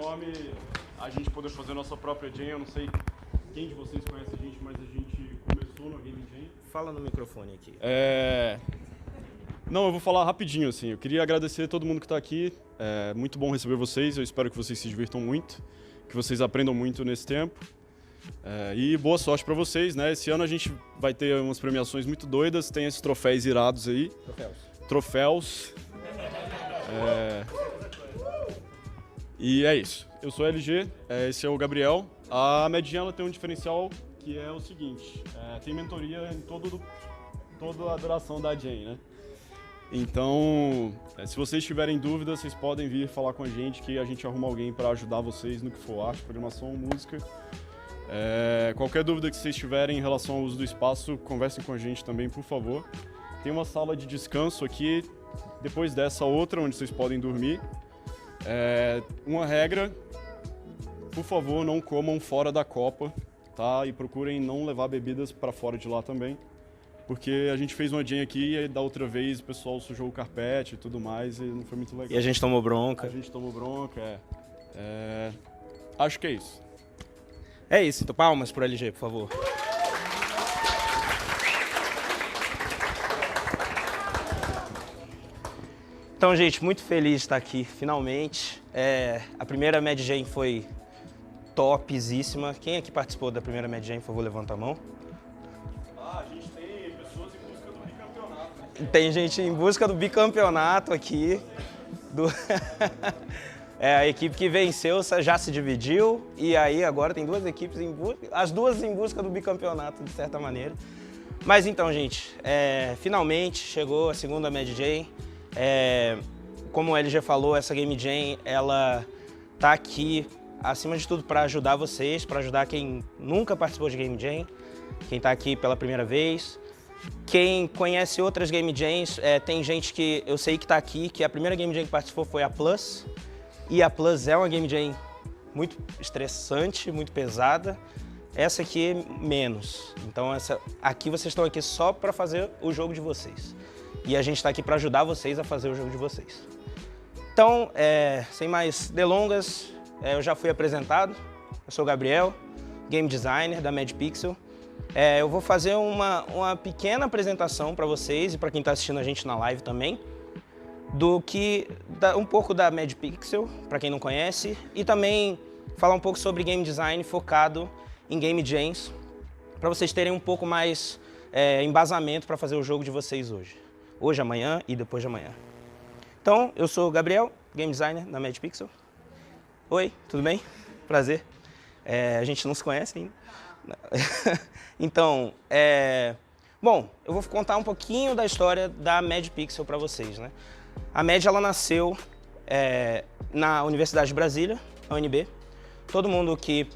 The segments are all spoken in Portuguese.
enorme a gente poder fazer a nossa própria jam. Eu não sei quem de vocês conhece a gente, mas a gente começou no Game Jam. Fala no microfone aqui. Não, eu vou falar rapidinho, assim. Eu queria agradecer a todo mundo que está aqui. É muito bom receber vocês. Eu espero que vocês se divirtam muito, que vocês aprendam muito nesse tempo. E boa sorte para vocês, né? Esse ano a gente vai ter umas premiações muito doidas. Tem esses troféus irados aí. Troféus. E é isso. Eu sou LG, esse é o Gabriel. A Medjam ela tem um diferencial que é o seguinte, tem mentoria em toda a duração da Jam, né? Então, se vocês tiverem dúvidas, vocês podem vir falar com a gente que a gente arruma alguém para ajudar vocês no que for arte, programação, música. Qualquer dúvida que vocês tiverem em relação ao uso do espaço, conversem com a gente também, por favor. Tem uma sala de descanso aqui, depois dessa outra, onde vocês podem dormir. Uma regra, por favor, não comam fora da copa, tá? E procurem não levar bebidas para fora de lá também, porque a gente fez uma jam aqui e da outra vez o pessoal sujou o carpete e tudo mais e não foi muito legal. E a gente tomou bronca. Acho que é isso. É isso, então palmas pro LG, por favor. Então, gente, muito feliz de estar aqui, finalmente. A primeira Medjam foi topzíssima. Quem aqui participou da primeira Medjam, por favor, levanta a mão. A gente tem pessoas em busca do bicampeonato. Tem gente em busca do bicampeonato aqui. A equipe que venceu já se dividiu e aí agora tem duas equipes as duas em busca do bicampeonato, de certa maneira. Mas então, gente, finalmente chegou a segunda Medjam. Como o LG falou, essa Game Jam, ela tá aqui, acima de tudo, para ajudar vocês, para ajudar quem nunca participou de Game Jam, quem tá aqui pela primeira vez. Quem conhece outras Game Jams, tem gente que eu sei que tá aqui, que a primeira Game Jam que participou foi a Plus. E a Plus é uma Game Jam muito estressante, muito pesada. Essa aqui menos. Então aqui vocês estão aqui só para fazer o jogo de vocês. E a gente está aqui para ajudar vocês a fazer o jogo de vocês. Então, sem mais delongas, eu já fui apresentado. Eu sou o Gabriel, Game Designer da MadPixel. Eu vou fazer uma pequena apresentação para vocês e para quem está assistindo a gente na live também, um pouco da MadPixel, para quem não conhece, e também falar um pouco sobre Game Design focado em Game Jams, para vocês terem um pouco mais embasamento para fazer o jogo de vocês hoje. Hoje, amanhã e depois de amanhã. Então, eu sou o Gabriel, Game Designer da MadPixel. Oi, tudo bem? Prazer. A gente não se conhece ainda. Então, bom, eu vou contar um pouquinho da história da MadPixel para vocês, né? A Mad, ela nasceu na Universidade de Brasília, a UNB. Todo mundo que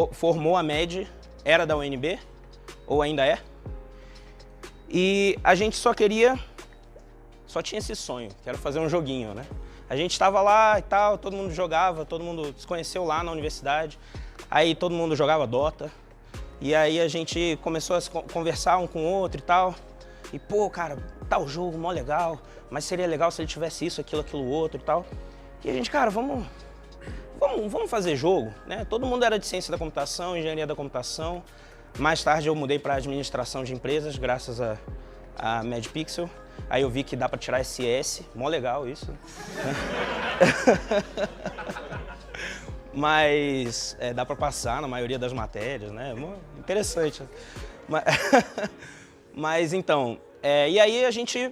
formou a Mad era da UNB, ou ainda é. E a gente só tinha esse sonho, que era fazer um joguinho, né? A gente estava lá e tal, todo mundo jogava, todo mundo se conheceu lá na universidade. Aí todo mundo jogava Dota. E aí a gente começou a conversar um com o outro e tal. E pô, cara, tal jogo, mó legal, mas seria legal se ele tivesse isso, aquilo, outro e tal. E a gente, cara, vamos fazer jogo, né? Todo mundo era de ciência da computação, engenharia da computação. Mais tarde eu mudei para administração de empresas, graças a MadPixel. Aí eu vi que dá para tirar SS, mó legal isso. Mas dá para passar na maioria das matérias, né? Interessante. Mas então, e aí a gente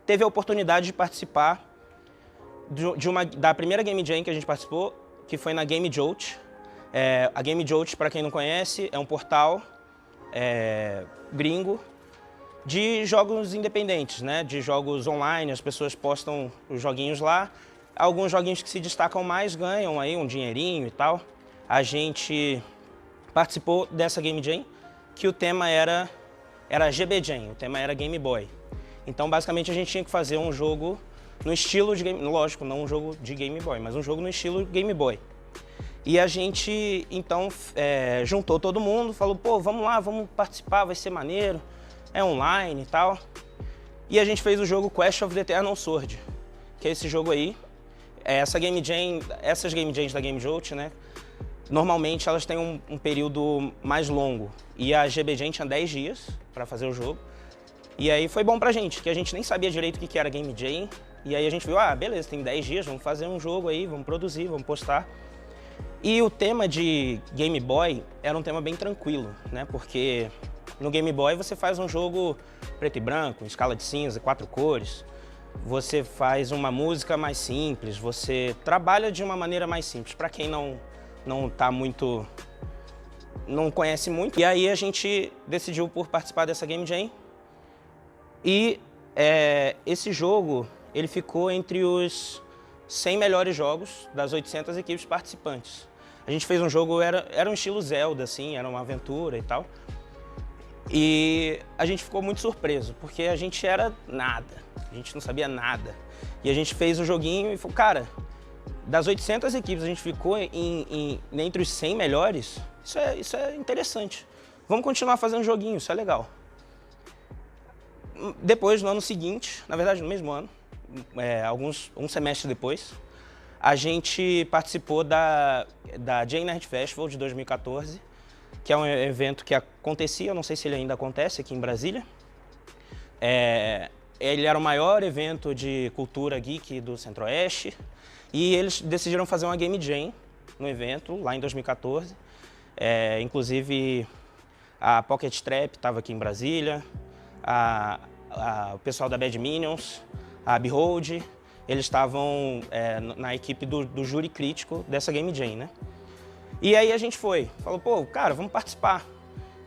teve a oportunidade de participar da primeira Game Jam que a gente participou, que foi na Game Jolt. A Game Jolt, para quem não conhece, é um portal gringo de jogos independentes, né? De jogos online, as pessoas postam os joguinhos lá. Alguns joguinhos que se destacam mais ganham aí um dinheirinho e tal. A gente participou dessa Game Jam, que o tema era GB Jam, o tema era Game Boy. Então, basicamente, a gente tinha que fazer um jogo no estilo de Game... Lógico, não um jogo de Game Boy, mas um jogo no estilo Game Boy. E a gente, então, juntou todo mundo, falou, pô, vamos lá, vamos participar, vai ser maneiro, é online e tal. E a gente fez o jogo Quest of the Eternal Sword, que é esse jogo aí. Essas Game Jams da Game Jolt, né? Normalmente elas têm um período mais longo. E a GB Jam tinha 10 dias para fazer o jogo. E aí foi bom pra gente, que a gente nem sabia direito o que era Game Jam. E aí a gente viu, beleza, tem 10 dias, vamos fazer um jogo aí, vamos produzir, vamos postar. E o tema de Game Boy era um tema bem tranquilo, né? Porque no Game Boy você faz um jogo preto e branco, em escala de cinza, 4 cores. Você faz uma música mais simples, você trabalha de uma maneira mais simples, para quem não conhece muito. E aí a gente decidiu por participar dessa Game Jam. E esse jogo, ele ficou entre os 100 melhores jogos das 800 equipes participantes. A gente fez um jogo, era um estilo Zelda, assim, era uma aventura e tal. E a gente ficou muito surpreso, porque a gente era nada, a gente não sabia nada. E a gente fez o joguinho e falou, cara, das 800 equipes a gente ficou entre os 100 melhores, isso é interessante. Vamos continuar fazendo joguinho, isso é legal. Depois, no ano seguinte, na verdade no mesmo ano, um semestre depois, a gente participou da Jam Nerd Festival de 2014, que é um evento que acontecia, não sei se ele ainda acontece aqui em Brasília. Ele era o maior evento de cultura geek do Centro-Oeste e eles decidiram fazer uma Game Jam no evento, lá em 2014. Inclusive, a Pocket Trap estava aqui em Brasília, o pessoal da Bad Minions, a Behold, eles estavam na equipe do júri crítico dessa Game Jam, né? E aí a gente falou, pô, cara, vamos participar,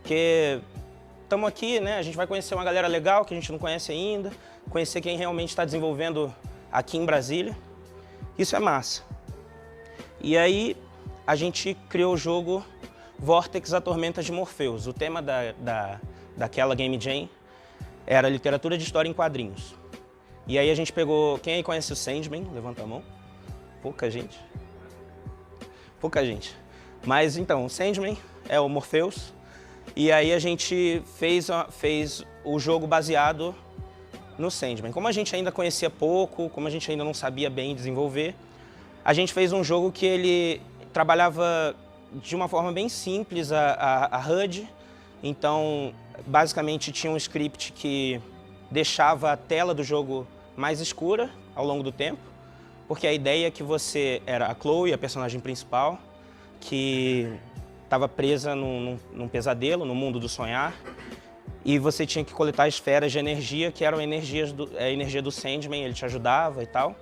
porque estamos aqui, né? A gente vai conhecer uma galera legal que a gente não conhece ainda, conhecer quem realmente está desenvolvendo aqui em Brasília. Isso é massa. E aí a gente criou o jogo Vortex, a Tormenta de Morpheus. O tema daquela Game Jam era literatura de história em quadrinhos. E aí a gente pegou... Quem aí conhece o Sandman? Levanta a mão. Pouca gente. Pouca gente. Mas então, o Sandman é o Morpheus. E aí a gente fez o jogo baseado no Sandman. Como a gente ainda conhecia pouco, como a gente ainda não sabia bem desenvolver, a gente fez um jogo que ele trabalhava de uma forma bem simples a HUD. Então, basicamente tinha um script que deixava a tela do jogo mais escura ao longo do tempo, porque a ideia é que você era a Chloe, a personagem principal, que estava presa num pesadelo, no mundo do sonhar, e você tinha que coletar esferas de energia, que eram a energia do Sandman, ele te ajudava e tal.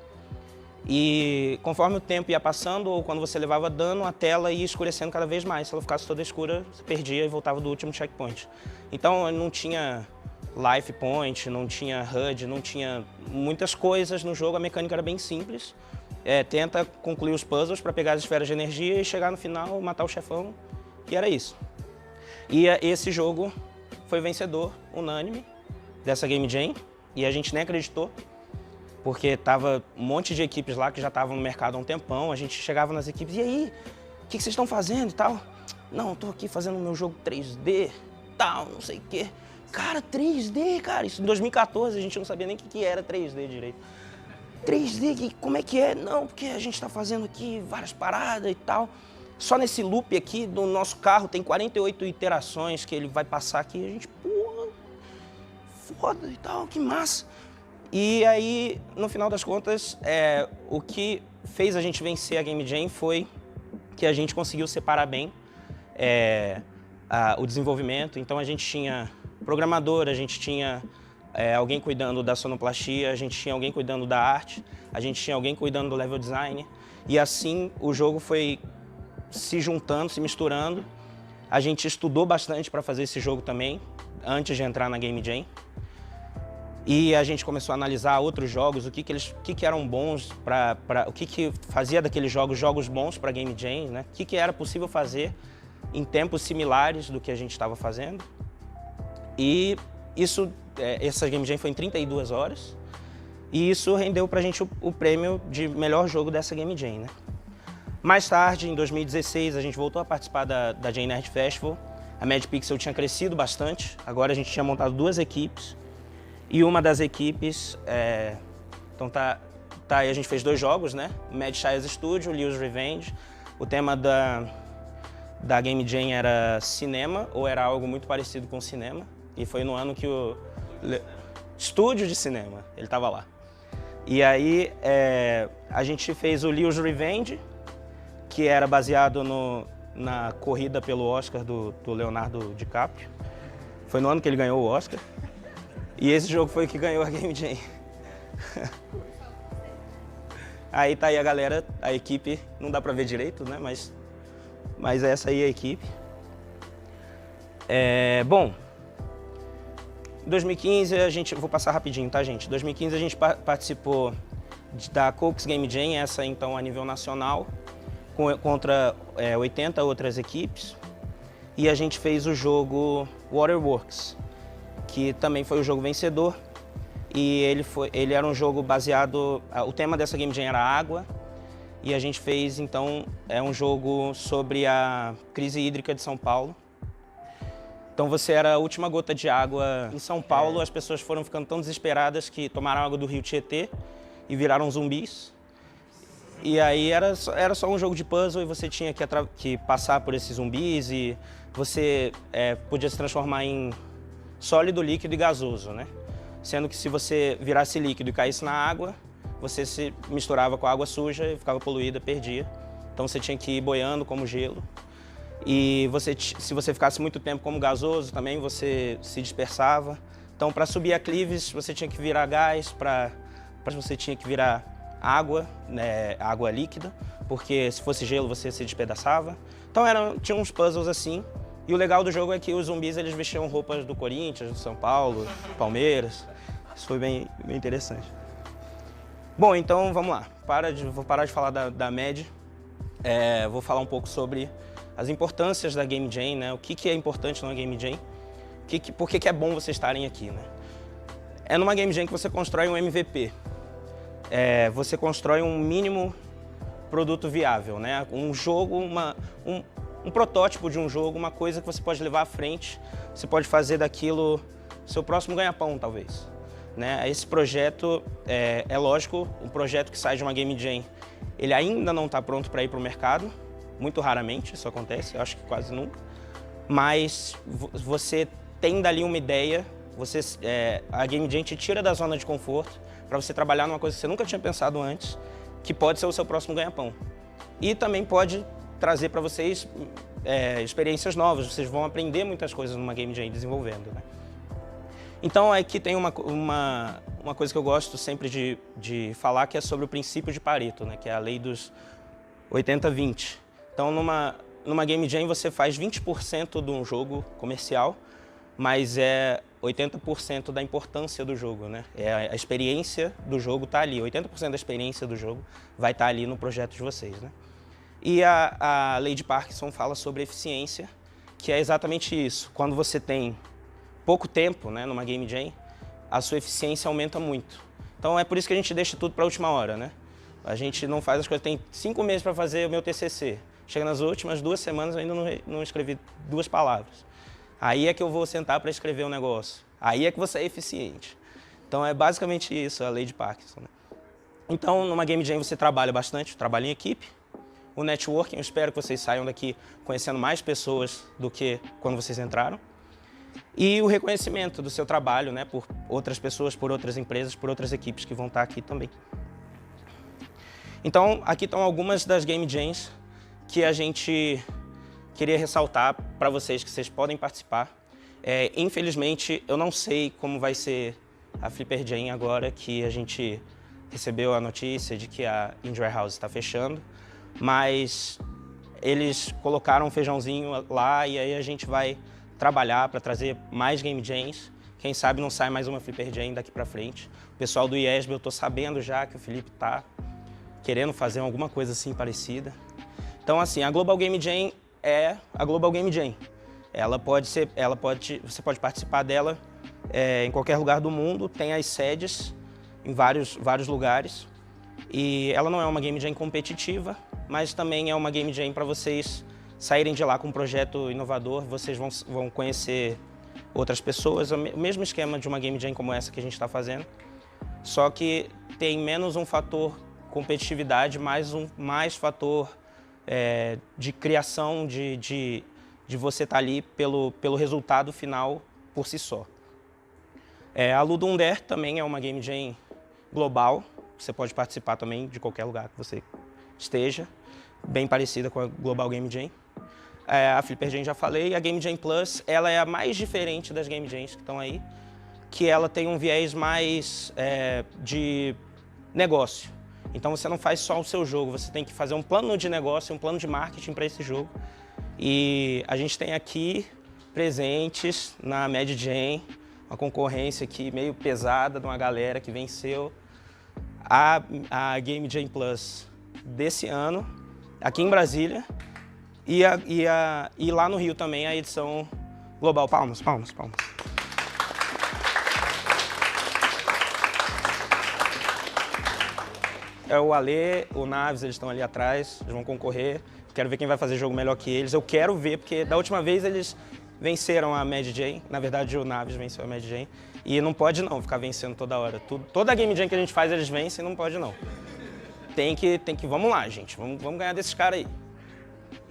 E conforme o tempo ia passando, ou quando você levava dano, a tela ia escurecendo cada vez mais. Se ela ficasse toda escura, você perdia e voltava do último checkpoint. Então não tinha life point, não tinha HUD, não tinha muitas coisas no jogo, a mecânica era bem simples. Tenta concluir os puzzles para pegar as esferas de energia e chegar no final, matar o chefão, e era isso. E esse jogo foi vencedor unânime dessa Game Jam, e a gente nem acreditou, porque tava um monte de equipes lá que já estavam no mercado há um tempão, a gente chegava nas equipes, e aí, o que vocês estão fazendo e tal? Não, tô aqui fazendo o meu jogo 3D, tal, não sei o quê. Cara, 3D, cara, isso em 2014 a gente não sabia nem o que era 3D direito. 3D, como é que é? Não, porque a gente tá fazendo aqui várias paradas e tal. Só nesse loop aqui do nosso carro tem 48 iterações que ele vai passar aqui. A gente, porra, foda e tal, que massa. E aí, no final das contas, o que fez a gente vencer a Game Jam foi que a gente conseguiu separar bem o desenvolvimento. Então a gente tinha programador, a gente tinha alguém cuidando da sonoplastia, a gente tinha alguém cuidando da arte, a gente tinha alguém cuidando do level design. E assim o jogo foi se juntando, se misturando. A gente estudou bastante para fazer esse jogo também, antes de entrar na Game Jam. E a gente começou a analisar outros jogos, o que eram bons, o que fazia daqueles jogos bons para Game Jam, né? O que era possível fazer em tempos similares do que a gente estava fazendo. E essa Game Jam foi em 32 horas, e isso rendeu pra gente o prêmio de melhor jogo dessa Game Jam, né? Mais tarde, em 2016, a gente voltou a participar da Jam Nerd Festival. A Mad Pixel tinha crescido bastante, agora a gente tinha montado 2 equipes, E uma das equipes, então aí a gente fez 2 jogos, né? Mad Shy's Studio, Leo's Revenge. O tema da Game Jam era cinema, ou era algo muito parecido com cinema. E foi no ano que o estúdio de cinema, ele estava lá. E aí a gente fez o Leo's Revenge, que era baseado na corrida pelo Oscar do Leonardo DiCaprio. Foi no ano que ele ganhou o Oscar. E esse jogo foi o que ganhou a Game Jam. Aí tá aí a galera, a equipe, não dá pra ver direito, né? Mas essa aí é a equipe. Bom, em 2015 vou passar rapidinho, tá, gente? Em 2015 a gente participou da Cokes Game Jam, essa então a nível nacional, contra 80 outras equipes. E a gente fez o jogo Waterworks, que também foi o jogo vencedor. E ele era um jogo baseado... O tema dessa Game Jam era água. E a gente fez, então, um jogo sobre a crise hídrica de São Paulo. Então você era a última gota de água em São Paulo. As pessoas foram ficando tão desesperadas que tomaram água do rio Tietê e viraram zumbis. E aí era só um jogo de puzzle e você tinha que passar por esses zumbis e você podia se transformar em sólido, líquido e gasoso, né? Sendo que se você virasse líquido e caísse na água, você se misturava com a água suja e ficava poluída, perdia. Então você tinha que ir boiando como gelo. E se você ficasse muito tempo como gasoso também, você se dispersava. Então para subir aclives você tinha que virar gás, você tinha que virar água, né, água líquida, porque se fosse gelo você se despedaçava. Então tinha uns puzzles assim. E o legal do jogo é que os zumbis eles vestiam roupas do Corinthians, do São Paulo, Palmeiras. Isso foi bem interessante. Bom, então vamos lá. Vou parar de falar da Mad. Vou falar um pouco sobre as importâncias da Game Jam, né? O que é importante numa Game Jam. Por que é bom vocês estarem aqui, né? É numa Game Jam que você constrói um MVP. Você constrói um mínimo produto viável, né? Um jogo, um protótipo de um jogo, uma coisa que você pode levar à frente. Você pode fazer daquilo seu próximo ganha-pão, talvez. Né? Esse projeto, lógico, um projeto que sai de uma Game Jam, ele ainda não está pronto para ir para o mercado. Muito raramente isso acontece, eu acho que quase nunca. Mas você tem dali uma ideia, a Game Jam te tira da zona de conforto para você trabalhar numa coisa que você nunca tinha pensado antes, que pode ser o seu próximo ganha-pão. E também pode trazer para vocês experiências novas, vocês vão aprender muitas coisas numa Game Jam desenvolvendo, né? Então aqui tem uma coisa que eu gosto sempre de falar, que é sobre o princípio de Pareto, né? Que é a lei dos 80-20. Então numa Game Jam você faz 20% de um jogo comercial, mas 80% da importância do jogo, né? A experiência do jogo está ali, 80% da experiência do jogo vai estar ali no projeto de vocês, né? E a lei de Parkinson fala sobre eficiência, que é exatamente isso. Quando você tem pouco tempo, né, numa Game Jam, a sua eficiência aumenta muito. Então é por isso que a gente deixa tudo para a última hora, né? A gente não faz as coisas, tem 5 meses para fazer o meu TCC. Chega nas últimas 2 semanas eu ainda não escrevi 2 palavras. Aí é que eu vou sentar para escrever um negócio. Aí é que você é eficiente. Então é basicamente isso, a lei de Parkinson, né? Então numa Game Jam você trabalha bastante, trabalha em equipe. O networking, eu espero que vocês saiam daqui conhecendo mais pessoas do que quando vocês entraram. E o reconhecimento do seu trabalho, né, por outras pessoas, por outras empresas, por outras equipes que vão estar aqui também. Então, aqui estão algumas das Game Jams que a gente queria ressaltar para vocês, que vocês podem participar. Infelizmente, eu não sei como vai ser a Flipper Jam agora que a gente recebeu a notícia de que a Indie Warehouse está fechando, mas eles colocaram um feijãozinho lá e aí a gente vai trabalhar para trazer mais Game Jams. Quem sabe não sai mais uma Flipper Jam daqui para frente. O pessoal do IESB, eu estou sabendo já que o Felipe está querendo fazer alguma coisa assim parecida. Então, assim, a Global Game Jam é a Global Game Jam. Você pode participar dela em qualquer lugar do mundo, tem as sedes em vários lugares. E ela não é uma Game Jam competitiva, mas também é uma Game Jam para vocês saírem de lá com um projeto inovador. Vocês vão conhecer outras pessoas, o mesmo esquema de uma Game Jam como essa que a gente está fazendo, só que tem menos um fator competitividade, mais fator de criação, de você estar ali pelo resultado final por si só. A Ludum Dare também é uma Game Jam global, você pode participar também de qualquer lugar que você esteja, bem parecida com a Global Game Jam. A Flipper Jam já falei, a Game Jam Plus, ela é a mais diferente das Game Jams que estão aí, que ela tem um viés mais de negócio. Então você não faz só o seu jogo, você tem que fazer um plano de negócio, um plano de marketing para esse jogo. E a gente tem aqui presentes na Mad Jam, uma concorrência aqui meio pesada de uma galera que venceu a Game Jam Plus desse ano, aqui em Brasília, e lá no Rio também a edição global. Palmas, palmas, palmas. O Ale, o Naves, eles estão ali atrás, eles vão concorrer. Quero ver quem vai fazer jogo melhor que eles. Eu quero ver, porque da última vez eles venceram a Mad Jam. Na verdade, o Naves venceu a Mad Jam. E não pode não ficar vencendo toda hora. Toda Game Jam que a gente faz, eles vencem, não pode não. Tem que vamos lá, gente. Vamos ganhar desses caras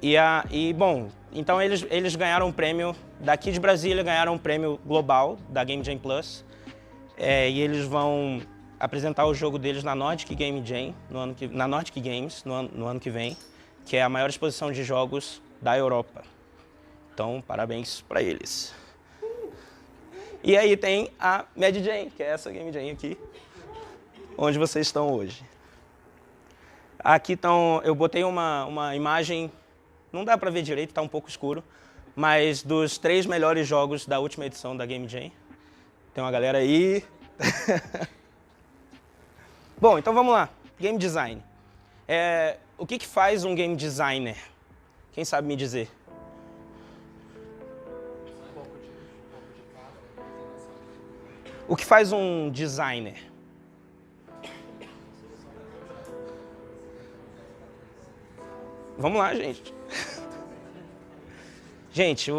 aí. Bom, então eles ganharam um prêmio daqui de Brasília, ganharam um prêmio global da Game Jam Plus. E eles vão apresentar o jogo deles na Nordic Game Jam, na Nordic Games, no ano que vem, que é a maior exposição de jogos da Europa. Então, parabéns para eles. E aí tem a Mad Jam, que é essa Game Jam aqui, onde vocês estão hoje. Aqui estão, eu botei uma imagem, não dá para ver direito, está um pouco escuro, mas dos 3 melhores jogos da última edição da Game Jam. Tem uma galera aí. Bom, então vamos lá. Game design. O que faz um game designer? Quem sabe me dizer? O que faz um designer? Vamos lá, gente. Gente,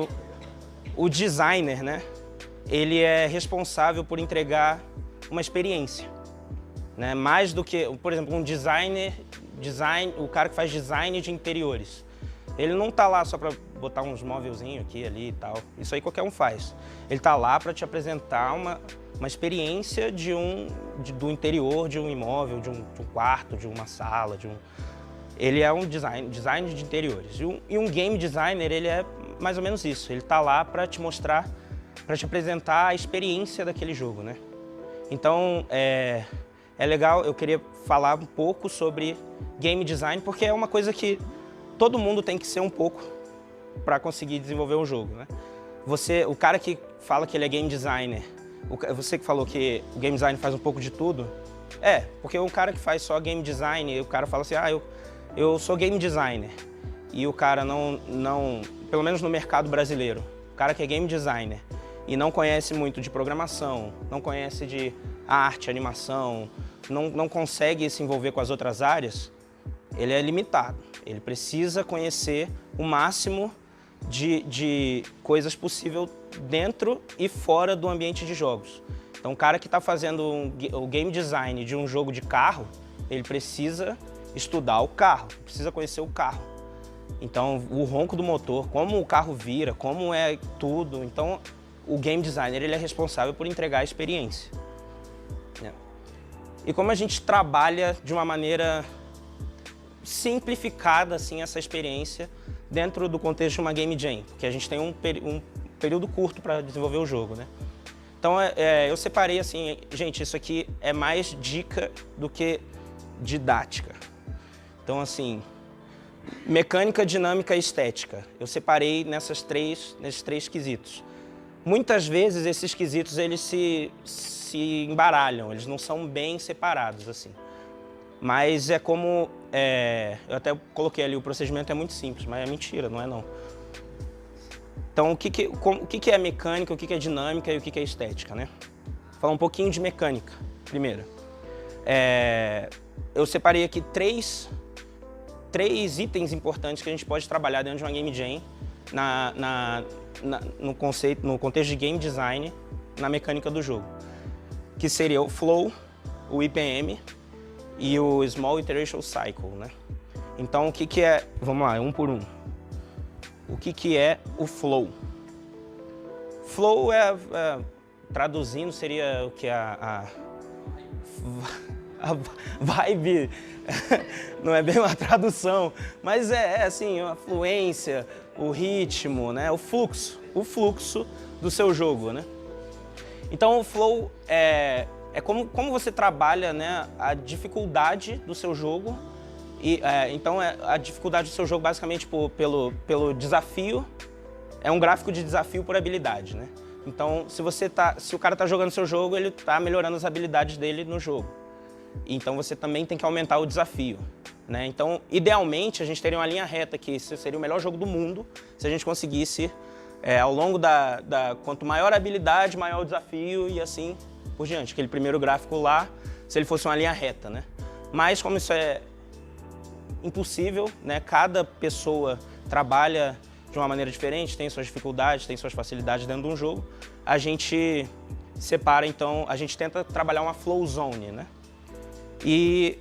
o designer, né? Ele é responsável por entregar uma experiência, né? Mais do que, por exemplo, um o cara que faz design de interiores. Ele não tá lá só para botar uns móvelzinhos aqui, ali e tal. Isso aí qualquer um faz. Ele tá lá para te apresentar uma experiência do interior de um imóvel, de um quarto, de uma sala, Ele é um design de interiores. E um game designer, ele é mais ou menos isso. Ele tá lá para te mostrar, para te apresentar a experiência daquele jogo, né? Então, é legal, eu queria falar um pouco sobre game design, porque é uma coisa que todo mundo tem que ser um pouco para conseguir desenvolver um jogo, né? O cara que fala que ele é game designer, você que falou que o game design faz um pouco de tudo, porque o cara que faz só game design, o cara fala assim, eu sou game designer, e o cara não, pelo menos no mercado brasileiro, o cara que é game designer e não conhece muito de programação, não conhece de arte, animação, não consegue se envolver com as outras áreas, ele é limitado. Ele precisa conhecer o máximo de coisas possível dentro e fora do ambiente de jogos. Então, o cara que está fazendo o game design de um jogo de carro, ele precisa estudar o carro, precisa conhecer o carro. Então, o ronco do motor, como o carro vira, como é tudo. Então, o game designer ele é responsável por entregar a experiência. E como a gente trabalha de uma maneira simplificada assim, essa experiência dentro do contexto de uma Game Jam, porque a gente tem um período curto para desenvolver o jogo, né? Então, eu separei assim, gente, isso aqui é mais dica do que didática. Então, assim, mecânica, dinâmica e estética. Eu separei nesses três quesitos. Muitas vezes esses quesitos eles se embaralham, eles não são bem separados assim. Mas é como, eu até coloquei ali, o procedimento é muito simples, mas é mentira, não é não. Então o que é mecânica, o que é dinâmica e o que é estética, né? Vou falar um pouquinho de mecânica primeiro. Eu separei aqui três itens importantes que a gente pode trabalhar dentro de uma Game Jam no contexto de game design na mecânica do jogo, que seria o Flow, o IPM e o Small Iteration Cycle, né? Então, o que é... Vamos lá, um por um. O que é o Flow? Flow traduzindo, seria o que a vibe, não é bem uma tradução, mas assim, a fluência, o ritmo, né? O fluxo do seu jogo, né? Então, o Flow é como você trabalha, né, a dificuldade do seu jogo. Então, a dificuldade do seu jogo, basicamente, pelo desafio, é um gráfico de desafio por habilidade, né? Então, se o cara está jogando seu jogo, ele está melhorando as habilidades dele no jogo. Então, você também tem que aumentar o desafio, né? Então, idealmente, a gente teria uma linha reta, que seria o melhor jogo do mundo, se a gente conseguisse, ao longo quanto maior a habilidade, maior o desafio e assim por diante. Aquele primeiro gráfico lá, se ele fosse uma linha reta, né? Mas, como isso é impossível, né? Cada pessoa trabalha de uma maneira diferente, tem suas dificuldades, tem suas facilidades dentro de um jogo. A gente separa, então, a gente tenta trabalhar uma flow zone, né? E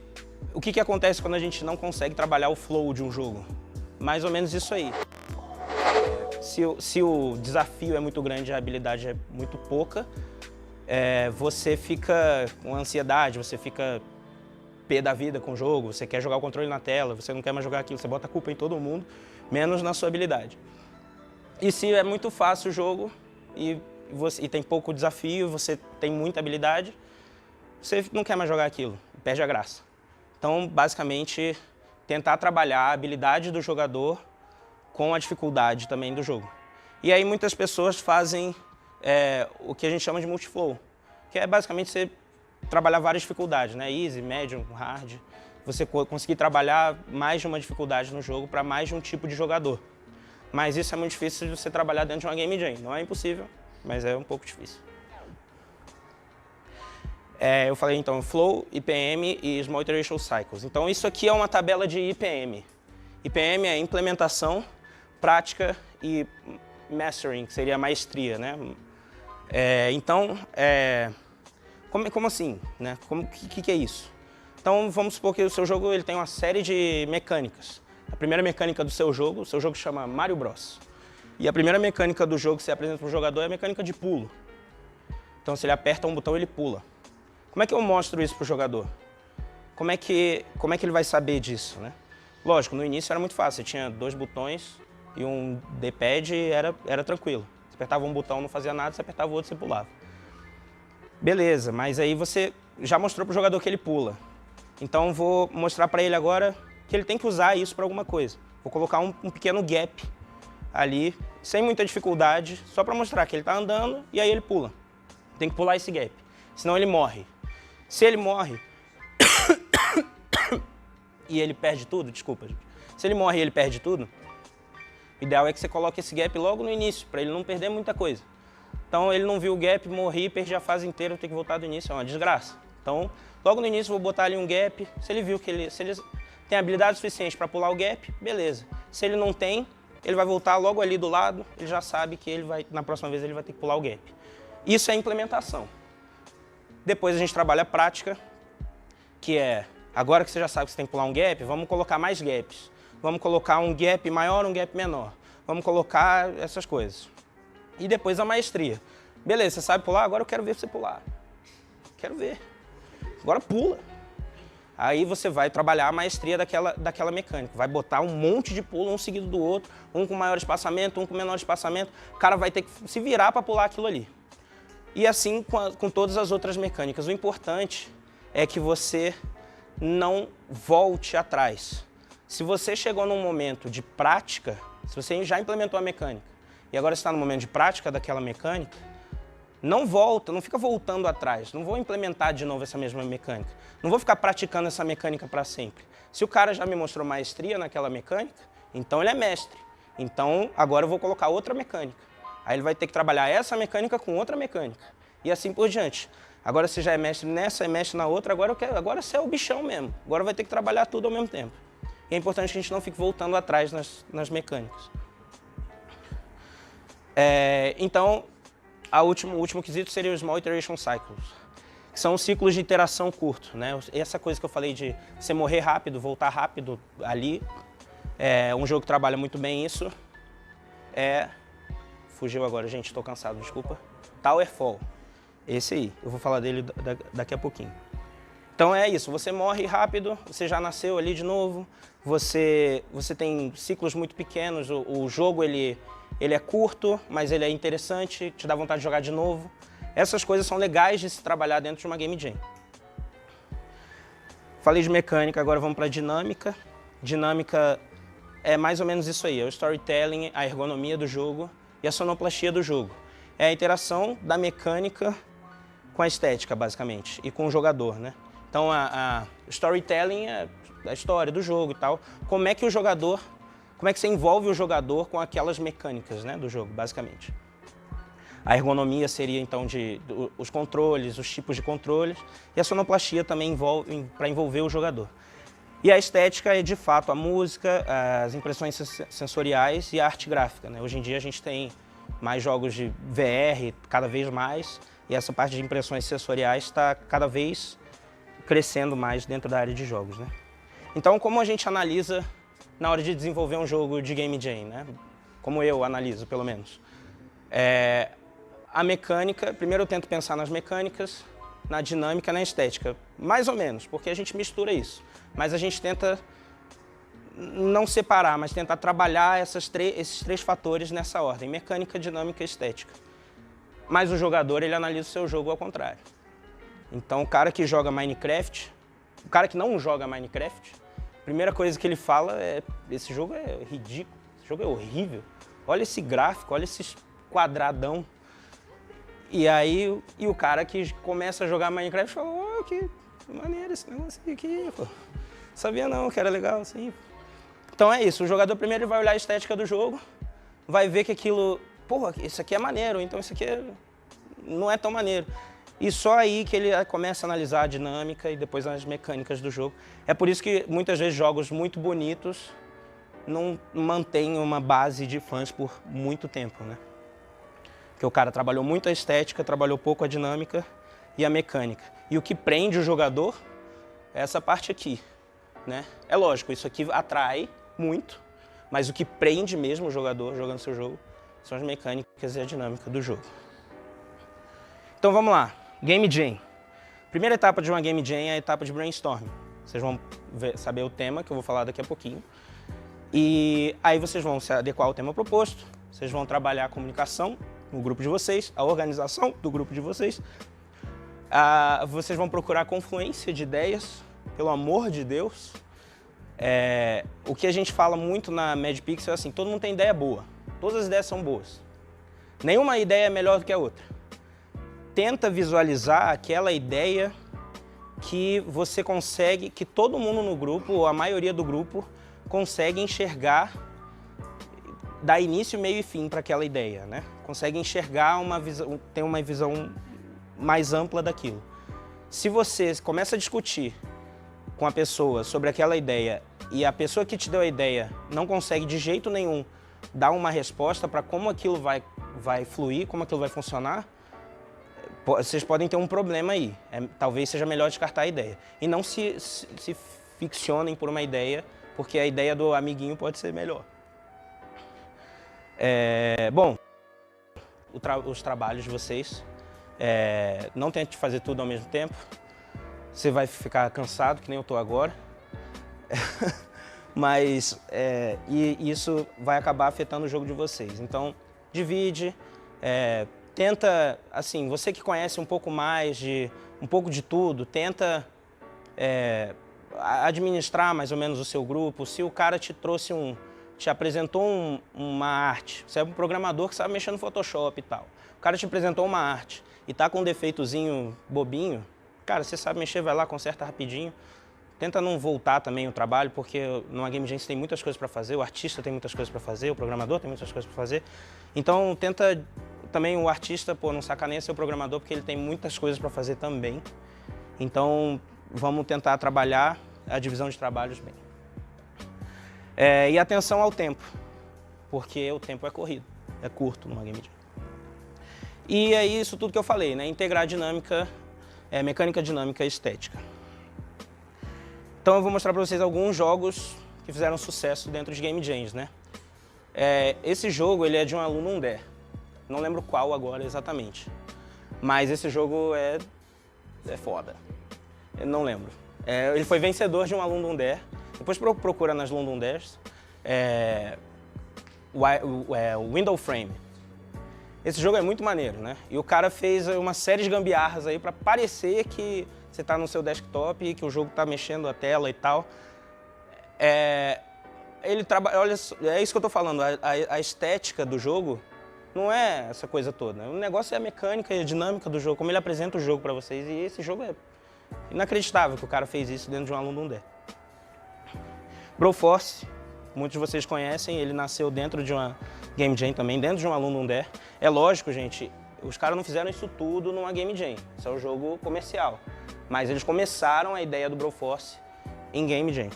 o que acontece quando a gente não consegue trabalhar o flow de um jogo? Mais ou menos isso aí. Se o desafio é muito grande e a habilidade é muito pouca, você fica com ansiedade, você fica pé da vida com o jogo, você quer jogar o controle na tela, você não quer mais jogar aquilo, você bota a culpa em todo mundo, menos na sua habilidade. E se é muito fácil o jogo e tem pouco desafio, você tem muita habilidade, você não quer mais jogar aquilo, perde a graça. Então, basicamente, tentar trabalhar a habilidade do jogador com a dificuldade também do jogo. E aí muitas pessoas fazem o que a gente chama de multiflow, que é basicamente você trabalhar várias dificuldades, né? Easy, medium, hard. Você conseguir trabalhar mais de uma dificuldade no jogo para mais de um tipo de jogador. Mas isso é muito difícil de você trabalhar dentro de uma game jam. Não é impossível, mas é um pouco difícil. Eu falei então Flow, IPM e Small Iteration Cycles. Então isso aqui é uma tabela de IPM. IPM é implementação, prática e mastering, que seria a maestria, né? Como assim, né? O que é isso? Então vamos supor que o seu jogo ele tem uma série de mecânicas. A primeira mecânica do seu jogo chama Mario Bros. E a primeira mecânica do jogo que você apresenta para o jogador é a mecânica de pulo. Então se ele aperta um botão, ele pula. Como é que eu mostro isso para o jogador? Como é que ele vai saber disso, né? Lógico, no início era muito fácil, você tinha 2 botões e um D-pad e era tranquilo. Você apertava um botão, não fazia nada, você apertava o outro, você pulava. Beleza, mas aí você já mostrou para o jogador que ele pula. Então vou mostrar para ele agora que ele tem que usar isso para alguma coisa. Vou colocar um pequeno gap ali, sem muita dificuldade, só para mostrar que ele está andando e aí ele pula. Tem que pular esse gap, senão ele morre. Se ele morre e ele perde tudo, desculpa, gente. Se ele morre e ele perde tudo, o ideal é que você coloque esse gap logo no início, para ele não perder muita coisa. Então ele não viu o gap, morri, perdi a fase inteira, eu tenho que voltar do início, é uma desgraça. Então, logo no início vou botar ali um gap, se ele viu que se ele tem habilidade suficiente para pular o gap, beleza. Se ele não tem, ele vai voltar logo ali do lado, ele já sabe que na próxima vez ele vai ter que pular o gap. Isso é implementação. Depois a gente trabalha a prática, que agora que você já sabe que você tem que pular um gap, vamos colocar mais gaps. Vamos colocar um gap maior, um gap menor. Vamos colocar essas coisas. E depois a maestria. Beleza, você sabe pular? Agora eu quero ver você pular. Quero ver. Agora pula. Aí você vai trabalhar a maestria daquela mecânica. Vai botar um monte de pulo, um seguido do outro, um com maior espaçamento, um com menor espaçamento. O cara vai ter que se virar para pular aquilo ali. E assim com todas as outras mecânicas. O importante é que você não volte atrás. Se você chegou num momento de prática, se você já implementou a mecânica e agora está no momento de prática daquela mecânica, não volta, não fica voltando atrás. Não vou implementar de novo essa mesma mecânica. Não vou ficar praticando essa mecânica para sempre. Se o cara já me mostrou maestria naquela mecânica, então ele é mestre. Então agora eu vou colocar outra mecânica. Aí ele vai ter que trabalhar essa mecânica com outra mecânica. E assim por diante. Agora você já é mestre nessa, é mestre na outra, agora você é o bichão mesmo. Agora vai ter que trabalhar tudo ao mesmo tempo. E é importante que a gente não fique voltando atrás nas mecânicas. Então, o último quesito seria os Small Iteration Cycles, que são ciclos de iteração curto, né? Essa coisa que eu falei de você morrer rápido, voltar rápido ali, um jogo que trabalha muito bem isso fugiu agora, gente, estou cansado, desculpa. Towerfall, esse aí, eu vou falar dele daqui a pouquinho. Então é isso, você morre rápido, você já nasceu ali de novo, você tem ciclos muito pequenos, o jogo ele é curto, mas ele é interessante, te dá vontade de jogar de novo. Essas coisas são legais de se trabalhar dentro de uma Game Jam. Falei de mecânica, agora vamos para dinâmica. Dinâmica é mais ou menos isso aí, é o storytelling, a ergonomia do jogo e a sonoplastia do jogo. É a interação da mecânica com a estética, basicamente, e com o jogador, né? Então, o storytelling é a história do jogo e tal. Como é que você envolve o jogador com aquelas mecânicas, né, do jogo, basicamente. A ergonomia seria, então, os controles, os tipos de controles, e a sonoplastia também para envolver o jogador. E a estética é, de fato, a música, as impressões sensoriais e a arte gráfica, né? Hoje em dia a gente tem mais jogos de VR, cada vez mais, e essa parte de impressões sensoriais está cada vez crescendo mais dentro da área de jogos, né? Então, como a gente analisa na hora de desenvolver um jogo de Game Jam, né? Como eu analiso, pelo menos. A mecânica, primeiro eu tento pensar nas mecânicas, na dinâmica, na estética. Mais ou menos, porque a gente mistura isso. Mas a gente tenta não separar, mas tentar trabalhar esses três fatores nessa ordem. Mecânica, dinâmica e estética. Mas o jogador, ele analisa o seu jogo ao contrário. Então, o cara que joga Minecraft, o cara que não joga Minecraft, a primeira coisa que ele fala é: esse jogo é ridículo, esse jogo é horrível. Olha esse gráfico, olha esse quadradão. E aí, o cara que começa a jogar Minecraft fala: oh, que maneiro esse negócio aqui, pô. Sabia não que era legal assim. Então é isso, o jogador primeiro ele vai olhar a estética do jogo, vai ver que aquilo, porra, isso aqui é maneiro, então isso aqui não é tão maneiro. E só aí que ele começa a analisar a dinâmica e depois as mecânicas do jogo. É por isso que muitas vezes jogos muito bonitos não mantêm uma base de fãs por muito tempo, né? Porque o cara trabalhou muito a estética, trabalhou pouco a dinâmica e a mecânica. E o que prende o jogador é essa parte aqui, né? É lógico, isso aqui atrai muito, mas o que prende mesmo o jogador jogando seu jogo são as mecânicas e a dinâmica do jogo. Então vamos lá, Game Jam. Primeira etapa de uma Game Jam é a etapa de brainstorming. Vocês vão saber o tema, que eu vou falar daqui a pouquinho. E aí vocês vão se adequar ao tema proposto, vocês vão trabalhar a comunicação no grupo de vocês, a organização do grupo de vocês. Vocês vão procurar confluência de ideias, pelo amor de Deus. O que a gente fala muito na MadPixel é assim: todo mundo tem ideia boa, todas as ideias são boas. Nenhuma ideia é melhor do que a outra. Tenta visualizar aquela ideia que você consegue, que todo mundo no grupo, ou a maioria do grupo, consegue enxergar, dar início, meio e fim para aquela ideia, né? Consegue enxergar ter uma visão mais ampla daquilo. Se você começa a discutir com a pessoa sobre aquela ideia e a pessoa que te deu a ideia não consegue de jeito nenhum dar uma resposta para como aquilo vai fluir, como aquilo vai funcionar, vocês podem ter um problema aí. Talvez seja melhor descartar a ideia. E não se ficcionem por uma ideia, porque a ideia do amiguinho pode ser melhor. Bom, os trabalhos de vocês, não tente fazer tudo ao mesmo tempo. Você vai ficar cansado, que nem eu estou agora. Mas isso vai acabar afetando o jogo de vocês. Então, divide, tenta, assim, você que conhece um pouco mais um pouco de tudo, tenta administrar mais ou menos o seu grupo. Se o cara te apresentou uma arte, você é um programador que sabe mexer no Photoshop e tal, o cara te apresentou uma arte e tá com um defeitozinho bobinho, cara, você sabe mexer, vai lá, conserta rapidinho. Tenta não voltar também o trabalho, porque numa Game Jam você tem muitas coisas para fazer, o artista tem muitas coisas para fazer, o programador tem muitas coisas para fazer. Então tenta também o artista, não sacaneia seu programador, porque ele tem muitas coisas para fazer também. Então vamos tentar trabalhar a divisão de trabalhos bem. E atenção ao tempo, porque o tempo é corrido. é curto numa Game Jam. E é isso tudo que eu falei, né? Integrar dinâmica, mecânica dinâmica e estética. Então eu vou mostrar para vocês alguns jogos que fizeram sucesso dentro de Game Jams, né? Esse jogo ele é de um aluno Undé. Não lembro qual agora exatamente. Mas esse jogo é foda. Eu não lembro. Ele foi vencedor de um aluno Undé. Depois procura nas Londonders. Window Frame. Esse jogo é muito maneiro, né? E o cara fez uma série de gambiarras aí para parecer que você está no seu desktop e que o jogo está mexendo a tela e tal. Ele trabalha, olha, é isso que eu tô falando, a estética do jogo não é essa coisa toda. O negócio é a mecânica e a dinâmica do jogo, como ele apresenta o jogo para vocês. E esse jogo é inacreditável que o cara fez isso dentro de um aluno Undé. Broforce, muitos de vocês conhecem, ele nasceu dentro de uma Game Jam também, dentro de um aluno Undé. É lógico, gente, os caras não fizeram isso tudo numa Game Jam, isso é um jogo comercial. Mas eles começaram a ideia do Broforce em Game Jam.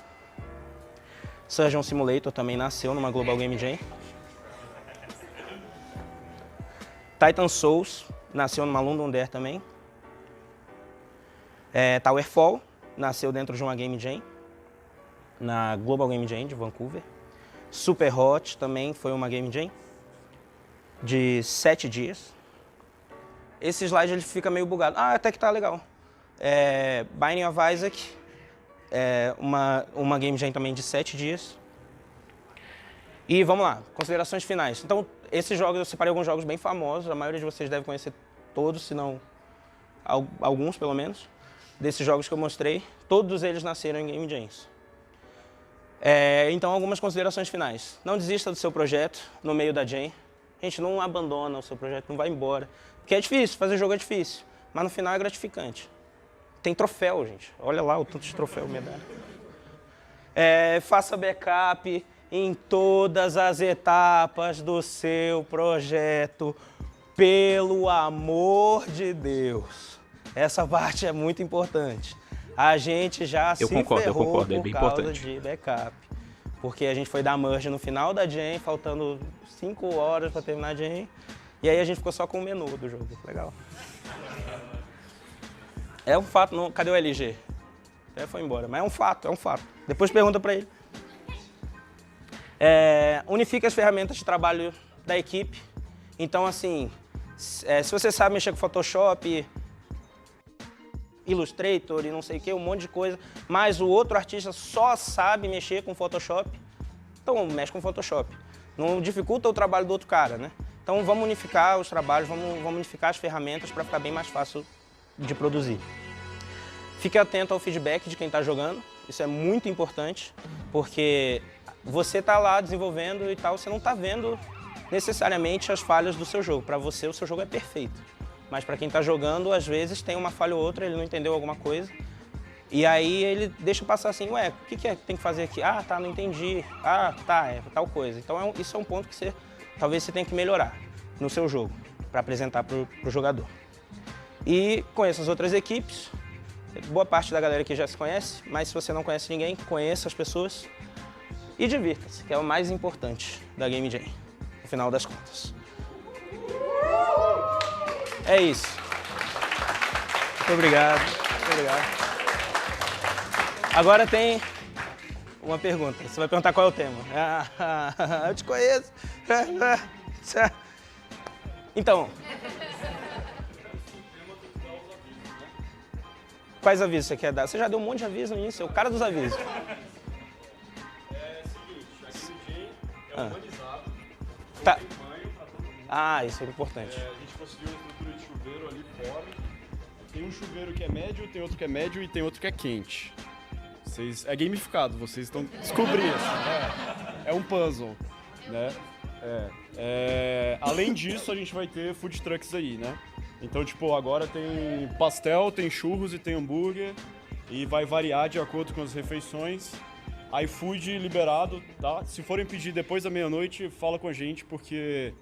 Surgeon Simulator também nasceu numa Global Game Jam. Titan Souls nasceu numa London Dare também. Towerfall nasceu dentro de uma Game Jam, na Global Game Jam de Vancouver. Super Hot também foi uma Game Jam de 7 dias. Esse slide ele fica meio bugado. Até que tá legal. Binding of Isaac, uma Game Jam também de 7 dias. E vamos lá, considerações finais. Então, esses jogos, eu separei alguns jogos bem famosos, a maioria de vocês deve conhecer todos, se não alguns pelo menos, desses jogos que eu mostrei. Todos eles nasceram em Game Jams. Então, algumas considerações finais. Não desista do seu projeto no meio da Jam. Gente, não abandona o seu projeto, não vai embora. Porque é difícil, fazer jogo é difícil, mas no final é gratificante. Tem troféu, gente. Olha lá o tanto de troféu, medalha. Faça backup em todas as etapas do seu projeto, pelo amor de Deus. Essa parte é muito importante. A gente já se ferrou por causa de backup. Porque a gente foi dar merge no final da Jam, faltando 5 horas para terminar a Jam, e aí a gente ficou só com o menu do jogo. Legal. É um fato, não, cadê o LG? Até foi embora, mas é um fato. Depois pergunta para ele. Unifique as ferramentas de trabalho da equipe. Então, assim, se você sabe mexer com Photoshop, Illustrator e não sei o que, um monte de coisa, mas o outro artista só sabe mexer com Photoshop, então mexe com Photoshop. Não dificulta o trabalho do outro cara, né? Então vamos unificar os trabalhos, vamos unificar as ferramentas para ficar bem mais fácil de produzir. Fique atento ao feedback de quem está jogando, isso é muito importante, porque você está lá desenvolvendo e tal, você não está vendo necessariamente as falhas do seu jogo. Para você, o seu jogo é perfeito. Mas para quem está jogando, às vezes tem uma falha ou outra, ele não entendeu alguma coisa. E aí ele deixa passar assim, ué, o que é que tem que fazer aqui? Ah, tá, não entendi. Ah, tá, é tal coisa. Então isso é um ponto que talvez você tenha que melhorar no seu jogo, para apresentar para o jogador. E conheça as outras equipes. Boa parte da galera aqui já se conhece, mas se você não conhece ninguém, conheça as pessoas e divirta-se, que é o mais importante da Game Jam, no final das contas. É isso. Muito obrigado. Muito obrigado. Agora tem uma pergunta. Você vai perguntar qual é o tema. Eu te conheço. Então, quais avisos você quer dar? Você já deu um monte de aviso no início, é o cara dos avisos. É o seguinte, a Game Jam é humanizado. Tá. Isso é importante. A gente conseguiu uma estrutura de chuveiro ali fora. Tem um chuveiro que é médio, tem outro que é médio e tem outro que é quente. É gamificado, vocês estão descobrindo. É um puzzle, né? Além disso, a gente vai ter food trucks aí, né? Então, tipo, agora tem pastel, tem churros e tem hambúrguer. E vai variar de acordo com as refeições. iFood liberado, tá? Se forem pedir depois da meia-noite, fala com a gente, porque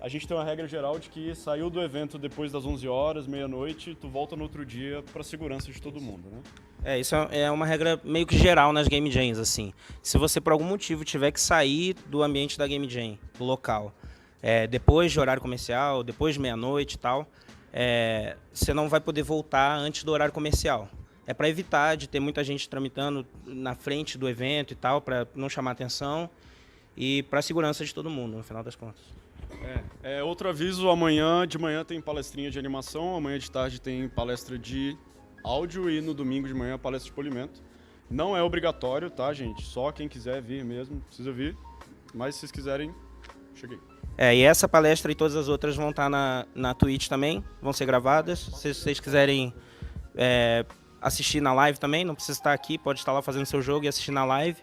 a gente tem uma regra geral de que saiu do evento depois das 11 horas, meia-noite, tu volta no outro dia para segurança de todo mundo, né? Isso é uma regra meio que geral nas Game Jams, assim. Se você, por algum motivo, tiver que sair do ambiente da Game Jam, do local, depois de horário comercial, depois de meia-noite e tal, você não vai poder voltar antes do horário comercial. É para evitar de ter muita gente tramitando na frente do evento e tal, para não chamar atenção e para a segurança de todo mundo, no final das contas. Outro aviso, amanhã de manhã tem palestrinha de animação, amanhã de tarde tem palestra de áudio e no domingo de manhã palestra de polimento. Não é obrigatório, tá, gente? Só quem quiser vir mesmo, precisa vir. Mas se vocês quiserem, cheguei. E essa palestra e todas as outras vão estar na Twitch também, vão ser gravadas. Se vocês quiserem assistir na live também, não precisa estar aqui, pode estar lá fazendo seu jogo e assistir na live.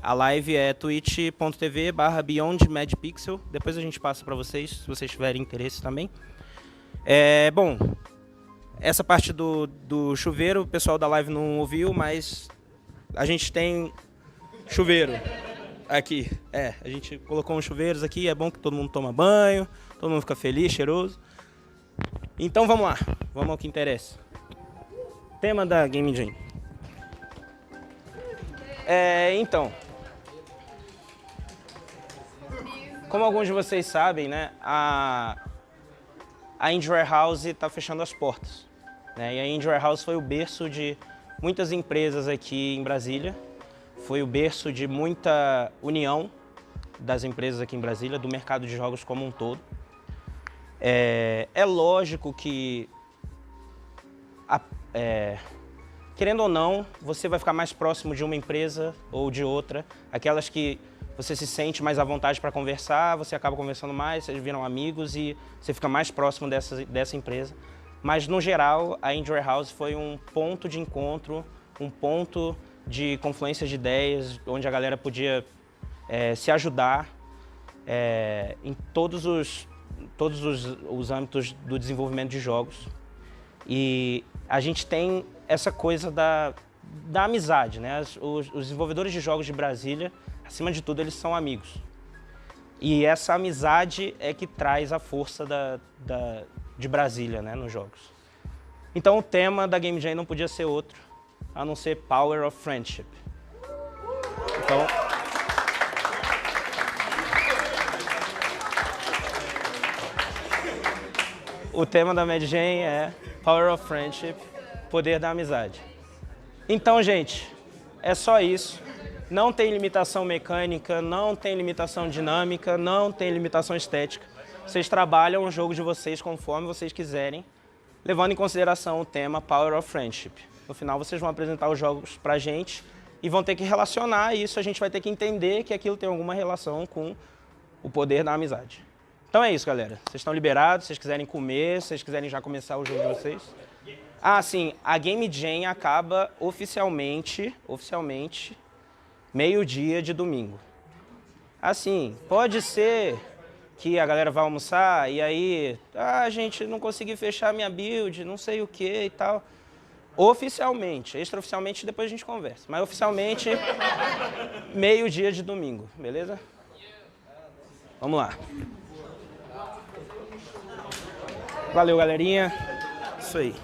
A live é twitch.tv/BeyondMadPixel. Depois a gente passa para vocês, se vocês tiverem interesse também. Bom, essa parte do chuveiro, o pessoal da live não ouviu, mas a gente tem chuveiro aqui. A gente colocou uns chuveiros aqui, é bom que todo mundo toma banho, todo mundo fica feliz, cheiroso. Então vamos lá, vamos ao que interessa. Tema da Game Jam. Então, como alguns de vocês sabem, né, a Indie Warehouse está fechando as portas, né, e a Indie Warehouse foi o berço de muitas empresas aqui em Brasília, foi o berço de muita união das empresas aqui em Brasília, do mercado de jogos como um todo. É lógico que querendo ou não, você vai ficar mais próximo de uma empresa ou de outra. Aquelas que você se sente mais à vontade para conversar, você acaba conversando mais, vocês viram amigos e você fica mais próximo dessa empresa. Mas, no geral, a Indie Warehouse foi um ponto de encontro, um ponto de confluência de ideias, onde a galera podia se ajudar em todos os âmbitos do desenvolvimento de jogos. E a gente tem essa coisa da amizade, né? Os desenvolvedores de jogos de Brasília, acima de tudo, eles são amigos. E essa amizade é que traz a força de Brasília, né, nos jogos. Então o tema da Game Jam não podia ser outro, a não ser Power of Friendship. Então, o tema da Mad Jam é Power of Friendship, poder da amizade. Então, gente, é só isso. Não tem limitação mecânica, não tem limitação dinâmica, não tem limitação estética. Vocês trabalham o jogo de vocês conforme vocês quiserem, levando em consideração o tema Power of Friendship. No final, vocês vão apresentar os jogos pra gente e vão ter que relacionar isso, a gente vai ter que entender que aquilo tem alguma relação com o poder da amizade. Então é isso, galera. Vocês estão liberados, se vocês quiserem comer, se vocês quiserem já começar o jogo de vocês. Sim, a Game Jam acaba oficialmente, meio-dia de domingo. Assim, pode ser que a galera vá almoçar e aí, gente, não consegui fechar minha build, não sei o que e tal. Oficialmente, extraoficialmente depois a gente conversa, mas oficialmente, meio-dia de domingo, beleza? Vamos lá. Valeu, galerinha. Isso aí.